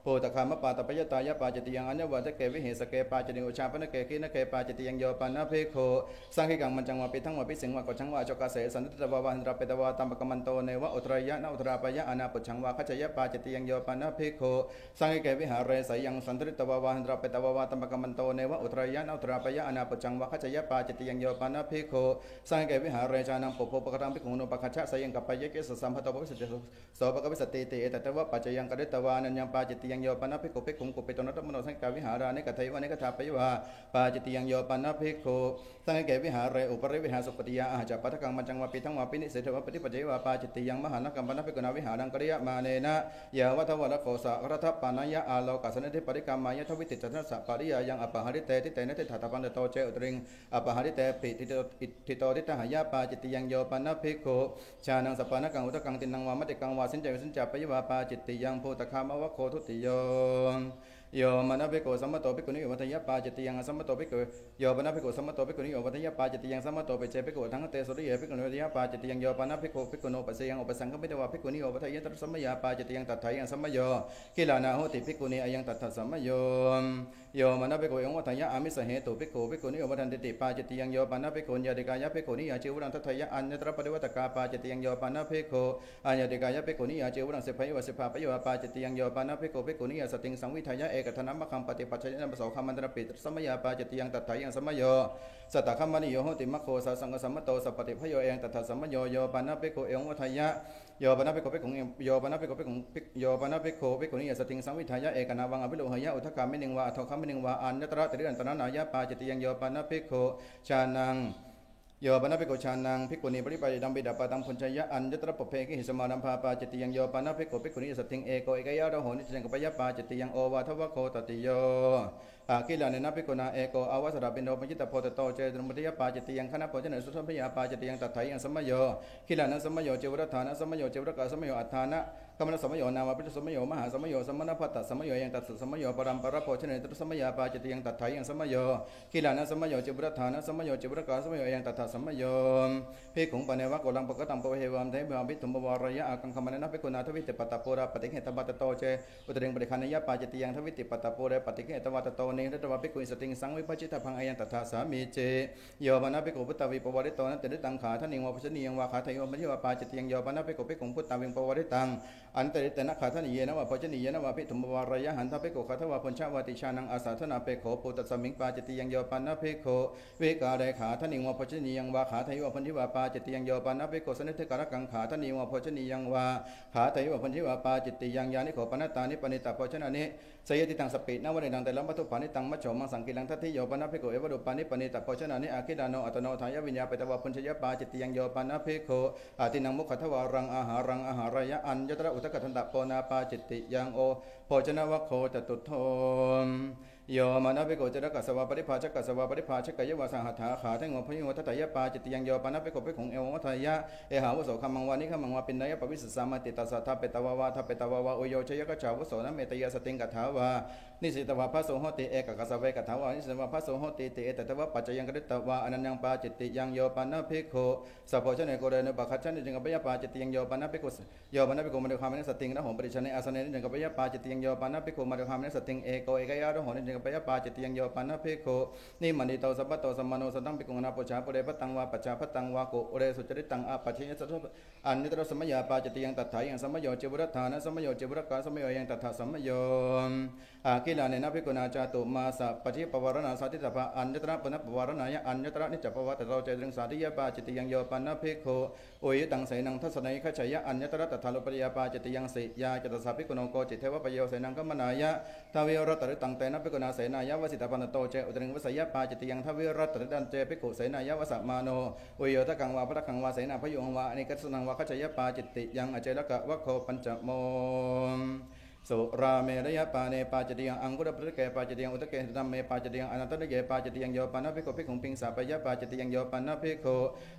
โพตคามปาตปยตายปาจิตยังอัญญวัตเกวิเหสเกปาจิติอุชาปนเกกินเกปาจิตยังโยปนะภิกขุสังขิกังมันจังวะปิทั้งวะปิสิงวะกจังวะจกเสสันติตวะวะหันตระเปตวะตัมปกมันโตเนวะอุตรยะนะอุตราปยะอนาปุชังวะขจยปาจิตยังโยปนะภิกขุสังขิเกวิหาเรสยังสันติตวะวะหันตระเปตวะวะตัมปกมันโตเนวะอุตรยะนะอุตราปยะอนาปุชังวะขจยปาจิตยังโยปนะภิกขุสังขิเกวิหาเรชานังปุพปะกตังภิกขุนุปะขะสยังกัปปยะเกสสัมภตวะวิสุทธิโสปะกวิสติเตเอตตวะปัจจยังกฤตวานัญญังปาจิตยังโยปนะภิกขุภิกขุกุปิตนตมโนสังกาวิหารานิกะไทวะนิกะทาปยวะปาจิตยังโยปนะภิกขุสังเกวิหาเรอุปริวิหาสุปฏิยาอาจปัทกังมัจจังวะปิทั้งวะปินิเสทวะปฏิปัจเจวะปาจิตยังมหานักกัมปนะภิกขุนาวิหารังกริยมาเนนะยาวะทวะละโกสะรัฐปานายะอาโลกัสนติปริกรรมายะทวิติจัตสะปริยายังอปหาริเตติเตนะติถาตปันโตเจอุตริงอปหาริเตปิติโตติตหายะปาจิตยังโยปนะภิกขุชานังสปานะกังอุตกังตินังวามติกังวาสินใจสินจาปยวะปาจิตยังโพตคามวะโคทุติโยโยมนะภิกขุสัมมโตภิกขุนิโยวัฏยปาจิตยังสัมมโตภิกขุโยปนะภิกขุสัมมโตภิกขุนิโยวัฏยปาจิตยังสัมมโตเปเจภิกขุทั้งเตสุริยภิกขุนิวัฏยปาจิตยังโยปนะภิกขุภิกขุโนปัสสยังอุปสังฆมิตวะภิกขุนิโยวัฏยตระสัมมยาปาจิตยังตัทถายังสัมมโยกิลานาโหติภิกขุนิอายังตัทถสัมมโยโยมนะภิกขุยังวัฏยอามิสเหตุภิกขุภิกขุนิโยวัฏันติปาจิตยังโยปนะภิกขุญาติกายะภิกขุนิอาจิวรังตัทถยะอัญญตระปริวัตกาปาจิตยังโยปนะภิกขุอัญญติกายะภิกขุนิอาจิวรังเสภยวะเสภาปโยปาจิตยังโยปนะภิกขุภิกขุนิอาสติงสังวิทยะเอกธนมะคัมปฏิปัจจยนะปโสคัมมันตระปิตสัมมยาปาจิตยังตัทถายังสัมมโยสัตตคัมมณิโยโหติมัคโคสาสังฆสัมมโตสัพปฏิพโยเองตัทถสัมมโยโยปนะภิกขุเอวัฏยะโยปนะภิกขุภิกขุโยปนะภิกขุภิกขุโยปนะภิกขุภิกขุนิอาสติงสังวิทยะเอกนาวังอภิโลหยะอุทกามินิงวะอโทคัมมินิงวะอัญญตระติริอันตนะนายะปาจิตยังโยปนะภิกขุชานังโยปนะภิกขุชานังภิกขุนิปริปายิดัมปิดาปตังพุญชยะอัญญตระปเพกิหิสมานัมภาปาจิตยังโยปนะภิกขุภิกขุนิอาสติงเอโกเอกยะระโหนิจังกปยะปาจิตยังโอวาทวะโคตติโยอากิลาเนนะภิกขุนาเอโกอาวาสระปินโดปจิตโพตโตเจตุมุติยปาจิตยังคณะโพชเนสุสัมพยาปาจิตยังตัทถายังสัมมโยกิลานะสัมมโยเจวรฐานะสัมมโยเจวรกะสัมมโยอัฏฐานะกัมมะสัมมโยนามะปิสัมมโยมหาสัมมโยสัมมณภัตตสัมมโยยังตัสสัมมโยปรัมปรโพชเนตุสัมมยาปาจิตยังตัทถายังสัมมโยกิลานะสัมมโยเจวรฐานะสัมมโยเจวรกะสัมมโยยังตัทถาสัมมโยภิกขุปะเนวะโกลังปะกตังปะเววัมเทวะภิตุมปวารยะอากังคมะนะภิกขุนาทวิติปตตะโประปฏิเขตวัตโตเจอุตริงปริคันยะปาจิตยังทวิติปตตะโประปฏิเขตวัตโตเนตวะภิกขุสติงสังวิปัจจิตพังอายังตัทธาสามีเจโยปนะภิกขุพุทธวิปวาริโตนะติริตังขาทนิงวะพุชนียังวะขาทายมะยิวะปาจิตยังโยปนะภิกขุภิกขุพุทธวิปวาริตังอันตริตนะขาทนิเยนะวะพุชนียนะวะภิตุมปวารยะหันทภิกขุขาทวะพุญชาวติชานังอาสาธนาเปโขปุตตสมิงปาจิตยังโยปนะภิกขุวิกาเรขาทนิงวะพุชนียังวะขาทายวะพุญชิวะปาจิตยังโยปนะภิกขุสนิทกรกังขาทนิงวะพุชนียังวะขาทายวะพุญชิวะปาจิตยังยานิโขปนะตานิปณิตาพุชนะนิสยติตังสปินะวะเนดังแต่ละมัตุปานิตังมัจโฉมังสังกิลังทัตถิโยปนะภิกขุเอวะดุปานิปณิตาพุชนะนิอาคิดาโนอัตโนทายวิญญาเปตวะพุญชยปาจิตยังโยปนะภิกขุอาตินังมุขทวารังอาหารังอาหารยะอัญญตระอุทกทันตะโปนาปาจิตยังโอโภชนะวะโคจตุโทมโยมานะภิกขุจระกัสสวะปริภาชกัสสวะปริภาชกยวะสังหัตถาขาทั้งงพยุวัฏตยปาจิตยังโยปนะภิกขุภิกขุเอววัฏยะเอหาวโสคัมมังวานิคัมมังวาปินนายปวิสสามาติตัสสะทาเปตวาวาทาเปตวาวาอุโยชยกจาวโสนะเมตยสติงกัทถาวานิสิตวะพระโสโหติเอกกัสสะเวกัทถาวานิสิตวะพระโสโหติติเอตตวะปัจจยังกฤตวะอนันยังปาจิตยังโยปนะภิกขุสัพพชเนโกเรนปะคัจฉนิจึงกัปยปาจิตยังโยปนะภิกขุโยปนะภิกขุมะดุคามะสติงนะโหปริชเนอาสเนจึงกัปยปาจิตยังโยปนะภิกขุมะดุคามะสติงเอโกเอกยะระโหนิจึง กปยปาจิตยังโยปันนภิกขุนิมันติโตสัพพโตสัมมาโนสัตตังภิกขุนาปุจฉาปุเรปตังวาปัจฉาปตังวากุเรสุจริตังอาปัจฉิยสัทอันนิตรสมัยยาปาจิตยังตัทถายังสมัยโยจิวรัตถานะสมัยโยจิวรักกาสมัยโยยังตัทถาสมัยโยอากิลาเนนะภิกขุนาจาตุมาสะปัจฉิปวารณาสาธิตถะอันนิตระปนะปวารณายะอันนิตระนิจจปวัตโตเจตรึงสาธิยปาจิตยังโยปันนภิกขุอุยตังเสนังทัศนัยขจายะอันนิตระตัทธาลุปริยปาจิตยังสิยาจตสาภิกขุโนโกจิตเทวปโยเสนังกัมมนายะทาวิรัตริตังเตนะภิกขุนาเสนายะวสิตาปันโตเจอุตริงวสยปาจิตยังทาวิรัตริตันเจภิกขุเสนายะวสัมมาโนอุยโยตะกังวาพระกังวาเสนาพยุงวาอนิกัสนังวาขจายปาจิตยังอเจลกะวะโคปัญจโมสุราเมรยปาเนปาจติยังอังกุฎปริเกปาจติยังอุตเกหิตัมเมปาจติยังอนันตเนเกปาจติยังโยปันนภิกขุภิกขุปิงสาปยปาจติยังโยปันนภิกขุ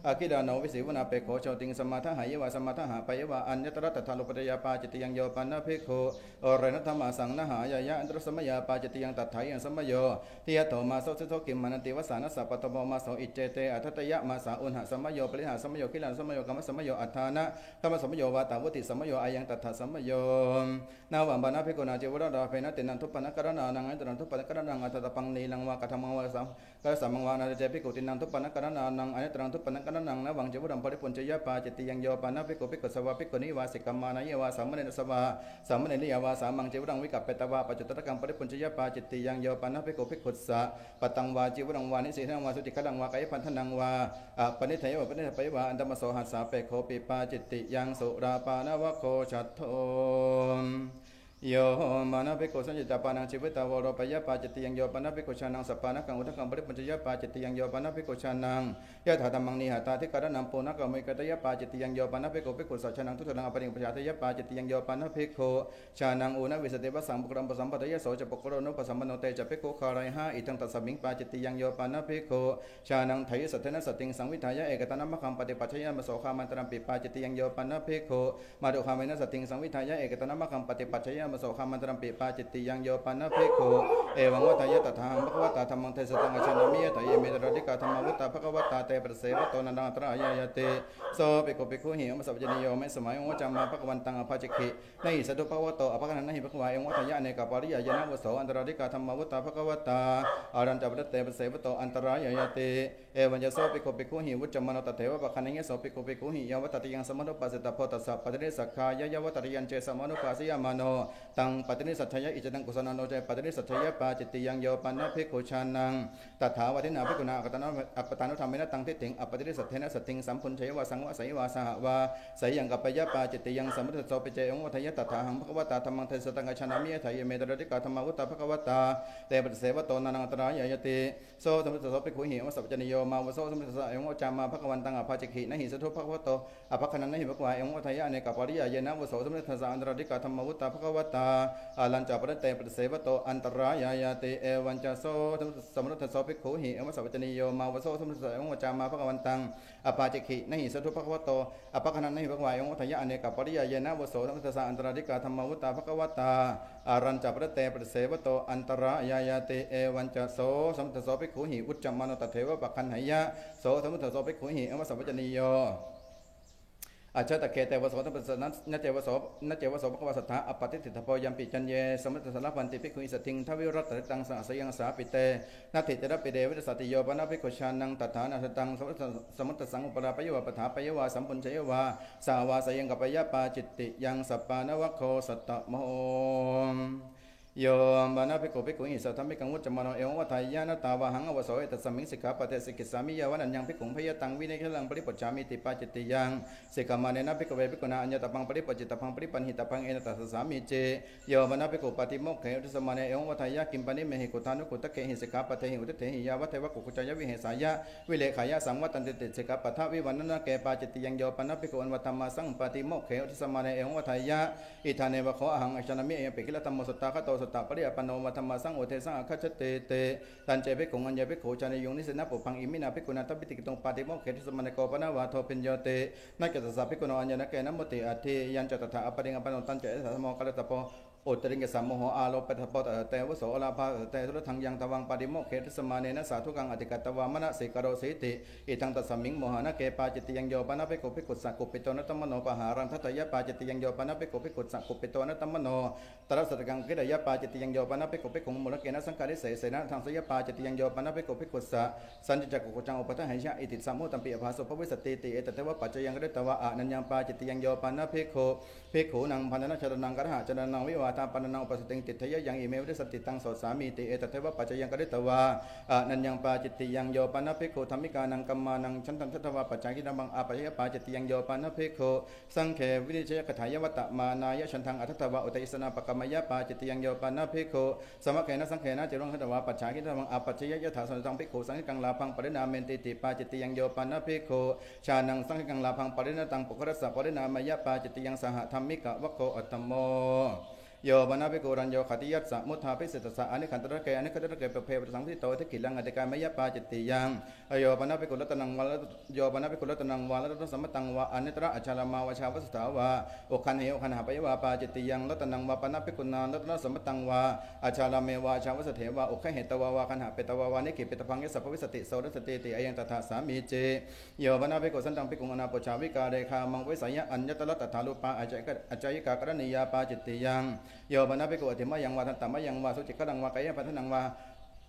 อาคิดาโนวิสิวนาเปโขโชติงสมาทหายวาสมาทหาปยวาอัญญตระตัทธาลุปตยปาจติยังโยปันนภิกขุอเรนธรรมาสังนหายายะอันตรสมยาปาจติยังตัทถายังสมโยทิยโตมาโสสิโสกิมมนันติวสานัสสะปตโมมาโสอิเจเตอัตตยะมาสาอุณหสมโยปริหาสมโยคิลันสมโยกัมสมโยอัฏฐานะกัมสมโยวาตาวติสมโยอายังตัทธาสมโยนาวัมบานะภิกขุนาเจวราเพนะตินันทุปปนะกรณานังอันตรันทุปปนะกรณังอัตตะปังนีลังวากธรรมังวาสังกัสสมังวานาเจภิกขุตินันทุปปนะกรณานังอันตรันทุปปนะกรณังนะวังเจวรัมปริปุญจยปาจิตยังโยปานะภิกขุภิกขุสวะภิกขุนิวาสิกัมมานะยวาสัมมเนสวะสัมมเนนิยวาสามังเจวรังวิกัปเปตวาปัจจุตตะกังปริปุญจยปาจิตยังโยปานะภิกขุภิกขุสะปตังวาจิวรังวานิสิทังวาสุติกลังวากายพันธนังวาปณิเทยวปณิเทปยวาอันตมโสหัสสะเปโคปิปาจิตยังสุราปานวะโคชัตโธโยมานะภิกขุสัญญิตาปานังชีวิตาวโรปยปาจิตยังโยปานะภิกขุชานังสัปปานะกังอุทกังปริปุญจยปาจิตยังโยปานะภิกขุชานังยะถาธรรมังนิหาตาธิการนัมปูนะกัมมิกตยปาจิตยังโยปานะภิกขุภิกขุสัจฉนังทุตนังอปริงปัจจตยปาจิตยังโยปานะภิกขุชานังอุณวิสติวสังปุกรัมปสัมปตยโสจะปกโรนุปสัมมโนเตจะภิกขุคารายหาอิทังตัสสมิงปาจิตยังโยปานะภิกขุชานังไถยสัทเทนะสติงสังวิทายะเอกตนะมะคัมปฏิปัจฉยมโสขามันตรัมปิปาจิตยังโยปานะภิกขุมาดุขามินะสติงสังวิทายะเอกตนะมะคัมปฏิปัจฉยมโสขามันตรัมปิปาจิตยังโยปันนภิกขุเอวังวัฏยะตถาภควตาธรรมังเทสตังอชนามิยะตเยเมตระดิกาธรรมวุตตาภควตาเตปะเสวะโตนันตรายายเตโสภิกขุภิกขุหิอมสัพพจนิโยเมสมัยองค์จามาภควันตังอภาจิขิในสัตถุภควโตอภคนันหิภควายองค์วัฏยะเนกปาริยายนะวโสอันตรดิกาธรรมวุตตาภควตาอารันจปะเตปะเสวะโตอันตรายายเตเอวังจะโสภิกขุภิกขุหิวุจจมโนตเถวะภคนันยะโสภิกขุภิกขุหิยวัตติยังสมโนปัสสิตาโพตัสสะปฏิเนสักขายะวัตติยันเจสมโนปัสสิยามโนตังปฏิเนสัทธยะอิจตังกุศลโนเจปฏิเนสัทธยะปาจิตยังโยปันนภิกขุชานังตถาวัตินาภิกขุนาอัปตานุธรรมินะตังทิฏฐิงอปฏิริสัทเทนะสัตถิงสัมพุญชยวาสังวะไสยวาสหวาไสยังกัปปยปาจิตยังสมุทโสปิเจองวัฏยตถาหังภควตาธรรมังเทสตังกชนามิยะไถยเมตระดิกาธรรมวุตตาภควตาเตปะเสวะโตนันตรายายติโสสมุทโสภิกขุหิวสัพพจนิโยมาวโสสมุทโสเอวจามาภควันตังอภาจิขินะหิสทุภควโตอภคนันนะหิภควาเอวัฏยะเนกปาริยายนะวโสสมุทโสอันตรดิกาธรรมวุตตาภควตาอาลัญจปะเตปะเสวะโตอันตรายายติเอวันจะโสสมุทโสภิกขุหิเอวสัพพจนิโยมาวโสสมุทโสเอวจามาภควันตังอภาจิขินะหิสทุภควโตอภคนันนะหิภควาเอวัฏยะเนกปาริยายนะวโสสมุทโสอันตรดิกาธรรมวุตตาภควตาอารัญจปะเตปะเสวะโตอันตรายายติเอวันจะโสสมุทโสภิกขุหิอุจจมโนตเถวะปะคันหายะโสสมุทโสภิกขุหิเอวสัพพจนิโยอาชาตะเคเตวโสตัมปสนันเจวโสนเจวโสภควสัทธาอปฏิทิตโพยัมปิจันเยสมุทสารพันติภิกขุอิสติงทวิรัตตังสะสยังสาปิเตนาทิเตระปิเดวิสติโยปนะภิกขุชานังตถานาตังสมุทสังอุปราปยวะปถาปยวะสัมปุญชยวะสาวาสยังกัปยปาจิตติยังสัปปานวะโคสัตตโมโยมบานาภิกขุภิกขุหิสัทธมิกังวุจจมโนเอววัฏยานะตาวะหังอวโสเอตสัมมิงสิกขาปะเทสิกิสามิยาวันยังภิกขุพยตังวินัยลังปริปัจฉามิติปาจิตติยังสิกขามาเนนะภิกขุเวภิกขุนาอัญญตปังปริปัจจิตปังปริปันหิตปังเอนะตัสสามิเจโยบานาภิกขุปฏิโมกเขอุตสมาเนเอววัฏยากิมปนิเมหิกุธานุกุตะเกหิสิกขาปะเทหิอุตเถหิยาวัฏเทวะกุกุจายวิเหสายะวิเลขายะสังวัตันติติสิกขาปะทะวิวันนะเกปาจิตติยังโยปนะภิกขุอันวัตตมาสังปฏิโมกเขอุตสมาเนเอววัฏยาอิธาเนวะโขอหังอชนะมิเอปิกิลตัมโมสตตาคโตสตตาปริยปโนธรรมสังโอเทสังอคัจเตเตตันเจภิกขุอัญญภิกขุจานิยงนิสนะปุพังอิมินาภิกขุนาทัพพิติกิตงปาติโมกเขติสมณโกปนะวาโทปิญโยเตนักเกตสะภิกขุโนอัญญนะเกนะมุติอัตถิยัญจตถาอปริงอปโนตันเจสะสมกัลตโป อุตริงกสัมโมโหอาโลปัตถปตเตวโสอลาภาเตทุรทังยังตวังปาริโมเขตสมาเนนะสาธุกังอติกัตตวามนะสิกโรสิติอิทังตัสมิงโมหะนะเกปาจิตติยังโยปนะเปโกภิกขุสักกุปิโตนะตัมมโนปหารังทัตยะปาจิตติยังโยปนะเปโกภิกขุสักกุปิโตนะตัมมโนตระสัตกังกิดยะปาจิตติยังโยปนะเปโกภิกขุมุลเกนะสังฆาริเสเสนะทางสยะปาจิตติยังโยปนะเปโกภิกขุสัสันจิจักกุจังอุปทะหิชะอิติสัมโมตัมปิอภาสุภวิสติติเอตเทวะปัจจยังกฤตวะอะนัญญังปาจิตติยังโยปนะภิกขุนังพันนะชรนังกระหะจรนังวิวาทาปนนังอุปสติงติทยะยังอิเมวิสติตังโสสามีติเอตเทวะปัจจยังกฤตวะอะนัญญังปาจิตติยังโยปนะภิกขุธรรมิกานังกัมมานังฉันทันทัตวะปัจจัยกินังอาปะยะปาจิตติยังโยปนะภิกขุสังเขวินิจยกถายวัตตมานายะฉันทังอัตถวะอุตัยสนาปกรรมยะปาจิตติยังโยปนะภิกขุสมะเขนะสังเขนะจิรังทัตวะปัจจัยกินังอาปัจจยยะถาสันตังภิกขุสังฆกังลาภังปรินาเมนติติปาจิตติยังโยปนะภิกขุชานังสังฆกังลาภังปริณตังปุครัสสะปรินามยะปาจิตติยังสหธรรมิกะวะโคอัตตโมโยบนาภิกขุรัญโยขติยัสสะมุทธาภิสิตสะอนิขันตระเกอนิขันตระเกปเพปสังทิโตทิกิลังอติกามยะปาจิตติยังโยบนาภิกขุรัตนังวาลโยบนาภิกขุรัตนังวาลรัตสัมมตังวะอนิตระอัจฉรมาวชาวสถาวะโอคันเหโอคันหาปยวาปาจิตติยังรัตนังวาปนาภิกขุนารัตนสัมมตังวะอัจฉรเมวาชาวสเถวะโอคันเหตวาวาคันหาเปตวาวานิกิเปตพังยสัพพวิสติโสรสติติอายังตถาสามีเจโยบนาภิกขุสันตังภิกขุอนาปชาวิกาเรขามังวิสัยอัญญตระตถาลุปาอาจายกากรณียาปาจิตติยังโยบนาภิกขุอธิมยังวาทันตมยังวาสุจิกลังวากายปัทนังวา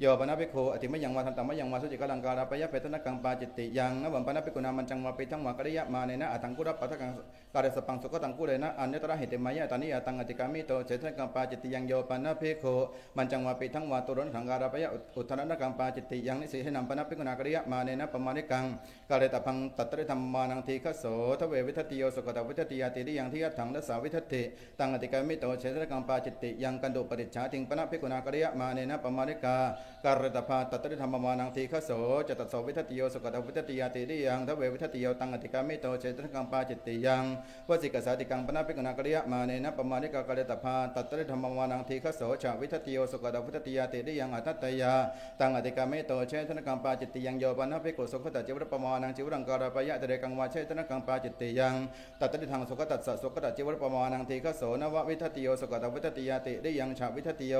โยปนะภิกขุอธิมยังวาทันตมยังวาสุจิกลังการาปยะเปตนะกังปาจิตติยังนะวัมปนะภิกขุนามันจังวาปิทังวากริยะมาเนนะอัตังกุระปัทกังการสปังสุขตังกุเรนะอัญญตระหิติมายะตานิยตังอติกามิโตเจตนะกังปาจิตติยังโยปนะภิกขุมันจังวาปิทังวาตุรนทังการาปยะอุทธรณกังปาจิตติยังนิสิหินัมปนะภิกขุนากริยะมาเนนะปมานิกังการตพังตัตริธรรมานังทีฆโสทเววิทัติโยสุขตวิทัติยาติริยังทิยัตถังนัสสาวิทัติตังอติกามิโตเจตนะกังปาจิตติยังกันโดปริจฉาติงปนะภิกขุนากริยะมาเนนะปมานิกาการตภาตัตริธรรมานังทีฆโสจตัสสวิทัติโยสุขตวิทัติยาติริยังทเววิทัติโยตังอติกามิโตเจตนะกังปาจิตติยังวสิกสาติกังปนะภิกขุนากริยะมาเนนะปมานิกาการตภาตัตริธรรมานังทีฆโสชาวิทัติโยสุขตวิทัติยาติริยังอัตตยาตังอติกามิโตเจตนะกังปาจิตติยังโยปนะภิกขุสุขตจิวรปมานังจิวรังการาปยะเตเรกังวาเชตนะกังปาจิตติยังตัตติทังสุขตัสสะสุขตจิวรปมานังทีฆโสนววิทัติโยสุขตวิทัติยาติริยังชาวิทัติโย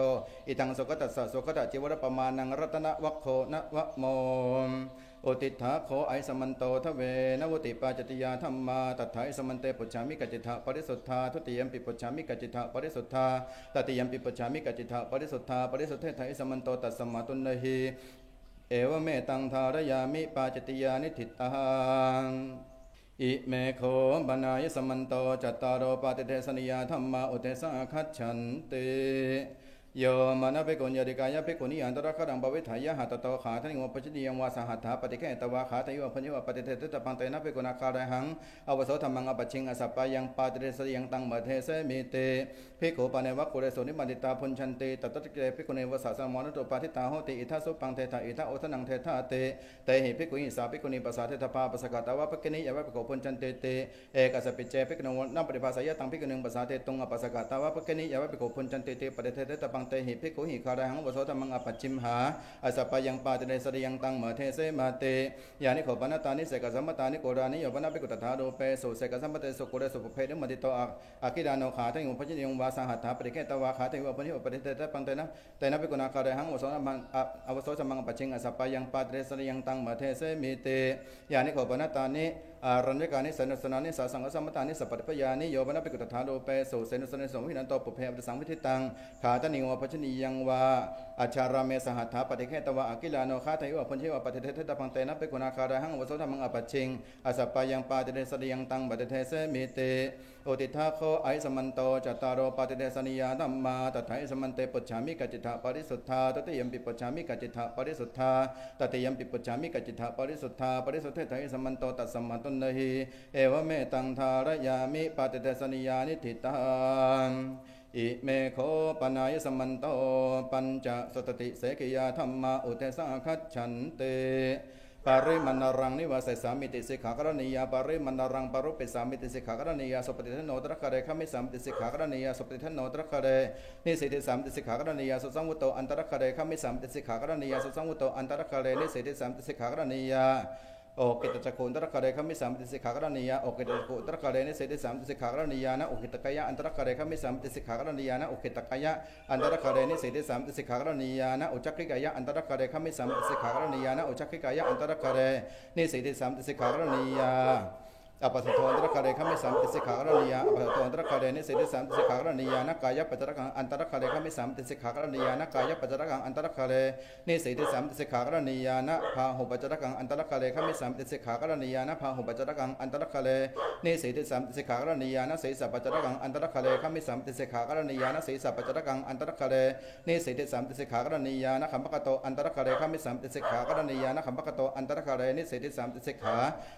อิทังสุขตัสสะสุขตจิวรปมานังรัตนะวัคโคนะวะโมโอติถาโคไอสมันโตทเวนวติปาจติยาธรรมาตัทไถสมันเตปุจฉามิกัจจิทะปริสุทธาทุติยมปิปุจฉามิกัจจิทะปริสุทธาตติยมปิปุจฉามิกัจจิทะปริสุทธาปริสุทธไถสมันโตตัสสมาตุนหิเอวเมตังธารยามิปาจติยานิทิตังอิเมโคบานายสมันโตจัตตารโอปาติเทสนิยาธรรมาอุเทสะคัจฉันติโยมานะภิกขุญาติกายะภิกขุนิอันตระครังบวิทายะหัตโตขาทันิวปัจจิยังวาสหัตถาปฏิเกตวาขาทายุพัญญวปฏิเทตตปังเตนะภิกขุนาคารหังอวโสธรรมังอปัจฉิงอสัปปายังปาติเรสยังตังมะเทเสมิเตภิกขุปะเนวะกุเรโสนิมัติตาพุญชันติตตติเกภิกขุเนวสัสสะมนุตปาทิตาโหติอิทัสสุปังเทถาอิทัโอทนังเทถาเตเตหิภิกขุหิสาภิกขุนิปัสสะเทถปาปัสสกตาวะภคินิยะวะภิกขุพุญชันติเตเอกสัพพิเจภิกขุนนัมปฏิภาสยะตังภิกขุนึงปัสสะเทตุงอปัสสกตาวะภคินิยะวะภิกขุพุญชันติเตปฏิเทตปังเตหิภิกขุหิคารหังวโสธรรมังอปัจฉิมหาอสัปปายังปาติเรสยังตังมะเทเสมาเตยานิโขปนะตานิเสกสัมมตานิโกรานิโยปนะภิกขุตถาโดเปสุเสกสัมมเตสุกุเรสุภเพเดมติโตอาคิดาโนขาทังยุปัจจิยังวาสังหัตถาปฏิเกตวาขาทังยุปฏิปฏิเทตปังเตนะเตนะภิกขุนาคารหังวโสธรรมังอวโสธรรมังอปัจฉิงอสัปปายังปาติเรสยังตังมะเทเสมิเตยานิโขปนะตานิอารัญญกานิสนุสนานิสาสังสัมมตานิสัพพะยานิโยปนะภิกขุตถาโดเปสุเสนุสนานิสมวินันโตปุเพอปสังวิทิตังขาทันิวปัจจิยังวาอาชาราเมสหัตถาปฏิเกตวะอากิลาโนขาทายุพัญชิวปฏิเทตตปังเตนะภิกขุนาคารหังวโสธรรมังอปัจฉิงอสัปปายังปาติเรสยังตังมะเทเสมิเตโอติทาโคไอสมันโตจัตตารโอปาติเทสนิยาธัมมาตัทไถสมันเตปุจฉามิกัจจิทะปริสุทธาตติยมปิปุจฉามิกัจจิทะปริสุทธาตติยมปิปุจฉามิกัจจิทะปริสุทธาปริสุทธไถสมันโตตัสสมาตุนหิเอวเมตังธารยามิปาติเทสนิยานิทิตังอิเมโคปนายสมันโตปัญจสุตติเสกิยาธัมมาอุเทสะคัจฉันเตปาริมันนารังนิวาสสามิติสิกขากรณียาปาริมันนารังปารุปิสามิติสิกขากรณียาสุปฏิทันโนตระคะเรขมิสามิติสิกขากรณียาสุปฏิทันโนตระคะเรนิสิติสามิติสิกขากรณียาสุสังวุตโตอันตระคะเรขมิสามิติสิกขากรณียาสุสังวุตโตอันตระคะเรนิสิติสามิติสิกขากรณียา โอกิตจักขุอันตรกะเรขมิสามิติสิกขากรณียาโอกิตจักขุอันตรกะเรนิเสติสามิติสิกขากรณียานะโอกิตกายะอันตรกะเรขมิสามิติสิกขากรณียานะโอกิตกายะอันตรกะเรนิเสติสามิติสิกขากรณียานะโอจักขิกายะอันตรกะเรขมิสามิติสิกขากรณียานะโอจักขิกายะอันตรกะเรนิเสติสามิติสิกขากรณียาอปัสสโทอันตรกะเรขมิสามิติสิกขากรณียาอปัสสโทอันตรกะเรนิเสติสามิติสิกขากรณียานะกายะปัจจรกังอันตรกะเรขมิสามิติสิกขากรณียานะกายะปัจจรกังอันตรกะเรนิเสติสามิติสิกขากรณียานะพาหุปัจจรกังอันตรกะเรขมิสามิติสิกขากรณียานะพาหุปัจจรกังอันตรกะเรนิเสติสามิติสิกขากรณียานะเสสะปัจจรกังอันตรกะเรขมิสามิติสิกขากรณียานะเสสะปัจจรกังอันตรกะเรนิเสติสามิติสิกขากรณียานะขัมภกโตอันตรกะเรขมิสามิติสิกขากรณียานะขัมภกโตอันตรกะเรนิเสติสามิติสิกขา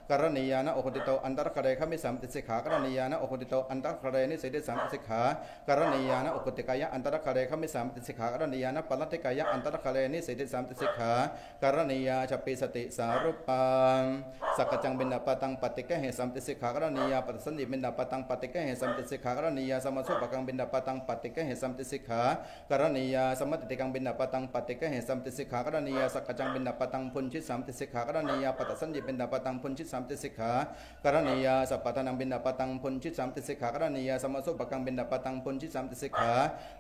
กรณียานะโอโหติโตอันตรกะเรขมิสามิติสิกขากรณียานะโอโหติโตอันตรกะเรนิเสติสามิติสิกขากรณียานะโอโหติกายะอันตรกะเรขมิสามิติสิกขากรณียานะปลัตติกายะอันตรกะเรนิเสติสามิติสิกขากรณียาชปิสติสารุปังสักกจังบินาปตังปฏิกะเหสัมติสิกขากรณียาปัสสันติบินาปตังปฏิกะเหสัมติสิกขากรณียาสมัสสุปกังบินาปตังปฏิกะเหสัมติสิกขากรณียาสมัติติกังบินาปตังปฏิกะเหสัมติสิกขากรณียาสักกจังบินาปตังพุนชิสัมติสิกขากรณียาปัสสันติบินาปตังพุนชิสัมติสิกขากรณียาสัพพะนังบินาปตังพุนชิสัมติสิกขากรณียาสมัสสุปกังบินาปตังพุนชิสัมติสิกขา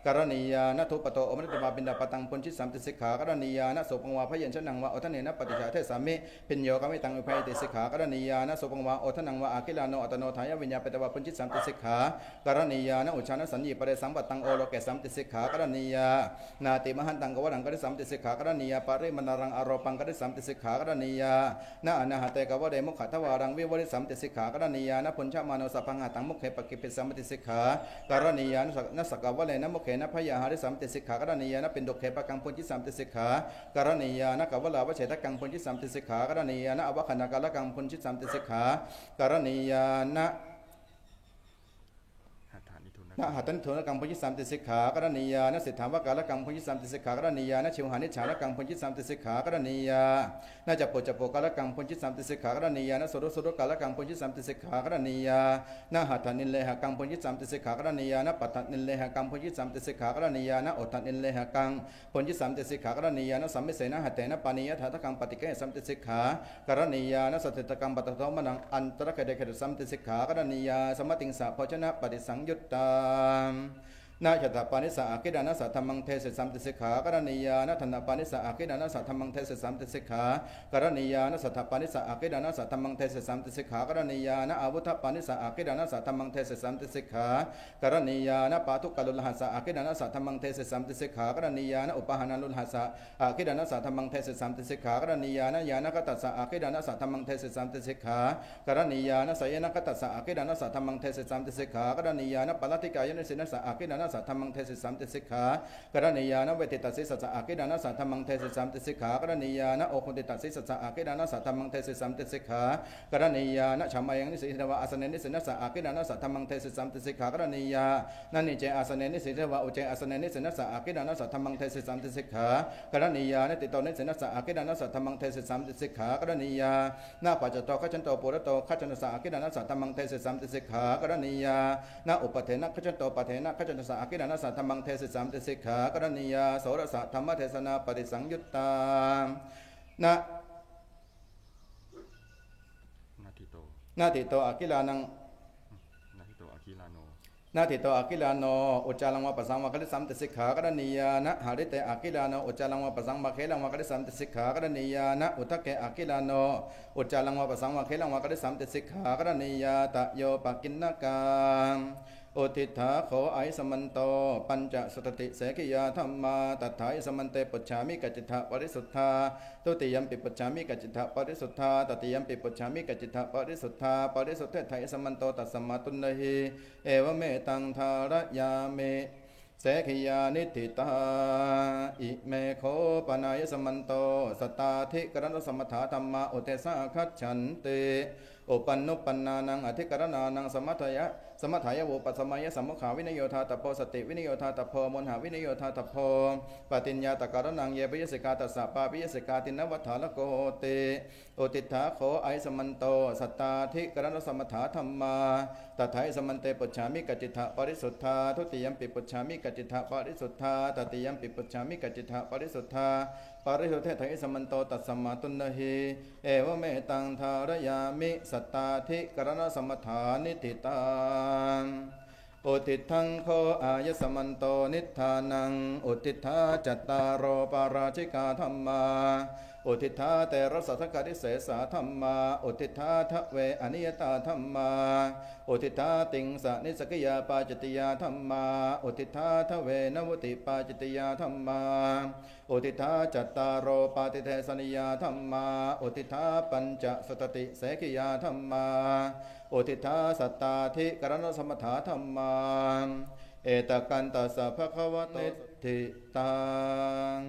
กรณียานะทุปโตอมฤตมาบินาปตังพุนชิสัมติสิกขากรณียานะสุปังวาพยัญชนะวะโอทเนนะปฏิชาเทสามิพิญโยกามิตังอุภัยติสิกขากรณียานะสุปังวาโอทนังวะอาคิลาโนอัตโนทายวิญญาเปตวะพุนชิสัมติสิกขากรณียานะอุชานะสัญญีปะเรสัมปัตตังโอโลเกสัมติสิกขากรณียานาติมหันตังกวะรังกะริสัมติสิกขากรณียาปะริมนารังอารปังกะริสัมติสิกขากรณียานะอนาหะเตกวะเดมุขะทวารังวิวริสัมติสิกขากรณียานะพุนชะมาโนสัพพังหะตังมุขเขปกิปิสัมติสิกขากรณียานะสักกวะเลนะมุขเขนะพยาหาริสัมติสิกขากรณียานะปินดุเขปกังพุนชิสัมติสิกขากรณียานะกวะลาวะเฉทกังพุนชิสัมติสิกขากรณียานะอวะคณกาลกังพุนชิสัมติสิกขากรณียานะนะหัตถนิโทนกังพุนชิสัมติสิกขากรณียานะสิทธาวกาลกังพุนชิสัมติสิกขากรณียานะชิวหานิชาลกังพุนชิสัมติสิกขากรณียานะจัปโปจัปโปกาลกังพุนชิสัมติสิกขากรณียานะสุรุสุรุกาลกังพุนชิสัมติสิกขากรณียานะหัตถนิเลหกังพุนชิสัมติสิกขากรณียานะปัตตนิเลหกังพุนชิสัมติสิกขากรณียานะโอทันิเลหกังพุนชิสัมติสิกขากรณียานะสัมมิเสนะหัตเตนะปานิยะทัตกังปฏิเกสัมติสิกขากรณียานะสัตตกังปัตตโตมนังอันตรกะเดเขสัมติสิกขากรณียาสมติงสะโภชนะปฏิสังยุตตานาชตปานิสะอาคิดานะสัทธมังเทศสัมติสิกขากรณียานะธนปานิสะอาคิดานะสัทธมังเทศสัมติสิกขากรณียานะสัทธปานิสะอาคิดานะสัทธมังเทศสัมติสิกขากรณียานะอาวุธปานิสะอาคิดานะสัทธมังเทศสัมติสิกขากรณียานะปาทุกขลุลหัสสะอาคิดานะสัทธมังเทศสัมติสิกขากรณียานะอุปหานาลุลหัสสะอาคิดานะสัทธมังเทศสัมติสิกขากรณียานะญาณกตัสสะอาคิดานะสัทธมังเทศสัมติสิกขากรณียานะสยนะกตัสสะอาคิดานะสัทธมังเทศสัมติสิกขากรณียานะปลัตติกายนะสินะสะอาคิดานะสัทธมังเทศสัมติสิกขากรณียานะเวทิตัสสิสัจอาคิดานะสัทธมังเทศสัมติสิกขากรณียานะโอคุติตัสสิสัจอาคิดานะสัทธมังเทศสัมติสิกขากรณียานะชามายังนิสิทวะอาสเนนิสินะสะอาคิดานะสัทธมังเทศสัมติสิกขากรณียานันนิเจอาสเนนิสิทวะอุเจอาสเนนิสินะสะอาคิดานะสัทธมังเทศสัมติสิกขากรณียานะติโตนิสินะสะอาคิดานะสัทธมังเทศสัมติสิกขากรณียานาปัจจโตขจันโตปุระโตขจันตสะอาคิดานะสัทธมังเทศสัมติสิกขากรณียานาอุปเทนะขจันโตปเทนะขจันตสะอาคิดานะสัทธมังเทศสัมติสิกขากรณียาโสรสะธรรมเทศนาปฏิสังยุตตานะนาทิโตอากิลานังนาทิโตอากิลาโนอุจจารังวะปัสสังวะคลิสัมติสิกขากรณียานะหาริเตอากิลาโนอุจจารังวะปัสสังวะเคลังวะคลิสัมติสิกขากรณียานะอุทเกอากิลาโนอุจจารังวะปัสสังวะเคลังวะคลิสัมติสิกขากรณียาตะโยปกินนกังโอทิฏฐาโขไอสมันโตปัญจสตติเสกิยาธรรมาตัทธายสมันเตปุจฉามิกัจจิทะปริสุทธาตุติยมปิปุจฉามิกัจจิทะปริสุทธาตติยมปิปุจฉามิกัจจิทะปริสุทธาปริสุทธะไทยสมันโตตัสสมาตุนหิเอวเมตังทารยาเมเสขิยานิทิตาอิเมโคปนายสมันโตสตาธิกรณสมถาธรรมาอุเตสะคัจฉันเตอุปันนุปันนานังอธิกรณานังสมัทยะ สมถายโวปัสสมายสัมมุขาวินโยธาตโพสติวินโยธาตโพมนหาวินโยธาตโพปฏิญญาตการนังเยปิยสิกาตัสสะปาปิยสิกาตินวัฏฐานโกเตโอติถาโขไอสมันโตสัตตาธิกรณสมถาธรรมาตถาสมันเตปุจฉามิกัจจิตะปริสุทธาทุติยมปิปุจฉามิกัจจิตะปริสุทธาตติยมปิปุจฉามิกัจจิตะปริสุทธาปริสุทธิสมันโตตัสสมาตุนหิเอวเมตังทารยามิสัตตาธิกรณสมถานิติตังอุทิทังโคอายสมันโตนิธานังอุทิธาจัตตารโรปาราชิกาธรรมาอุทิธาเตระสัทธกริเสสาธรรมาอุทิธาทะเวอนิยตาธรรมาอุทิธาติงสะนิสกิยาปาจิตยาธรรมาอุทิธาทะเวนวุติปาจิตยาธรรมาอุทิธาจัตตารโรปาติเทสนิยาธรรมาอุทิธาปัญจสตติเสกิยาธรรมาอุทิธาสัตตาธิกรณสมถาธรรมาเอตกันตัสสะภะคะวะโตติตัง